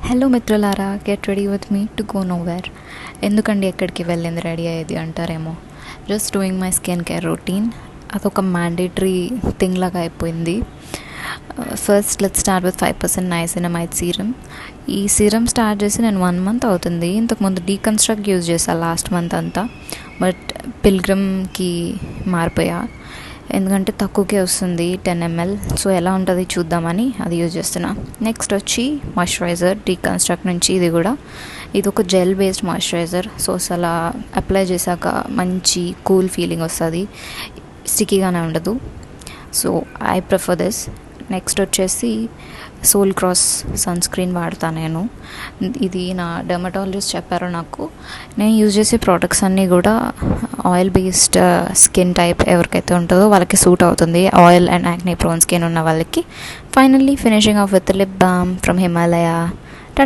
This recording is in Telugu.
హలో మిత్రులారా, get ready with me to go nowhere. ఎందుకండి ఎక్కడికి వెళ్ళింది రెడీ అయ్యేది అంటారేమో. Just doing my skin care routine. అదొక మ్యాండేటరీ థింగ్ లాగా అయిపోయింది. First let's start with 5% నైసినమైడ్ serum. ఈ సీరం స్టార్ట్ చేసి నేను 1 month అవుతుంది. ఇంతకుముందు డీకన్స్ట్రక్ట్ యూజ్ చేశాను లాస్ట్ మంత్ అంతా, బట్ పిల్గ్రిమ్కి మారిపోయా. ఎందుకంటే తక్కువకే వస్తుంది 10 ml. సో ఎలా ఉంటుంది చూద్దామని అది యూజ్ చేస్తున్నా. నెక్స్ట్ వచ్చి మాయిశ్చరైజర్ డీకన్స్ట్రక్ట్ నుంచి. ఇది ఒక జెల్ బేస్డ్ మాయిశ్చరైజర్. సో అసలు అప్లై చేశాక మంచి కూల్ ఫీలింగ్ వస్తుంది, స్టిక్కీగానే ఉండదు. So I prefer this. Next వచ్చేసి సోల్ క్రాస్ సన్ స్క్రీన్ వాడతాను నేను. ఇది నా డెర్మటాలజిస్ట్ చెప్పారు నాకు. నేను యూజ్ చేసే ప్రోడక్ట్స్ అన్నీ కూడా ఆయిల్ బేస్డ్ స్కిన్ టైప్ ఎవరికైతే ఉంటుందో వాళ్ళకి సూట్ అవుతుంది, oil and acne prone skin ఉన్న వాళ్ళకి. Finally finishing of with lip balm from Himalaya.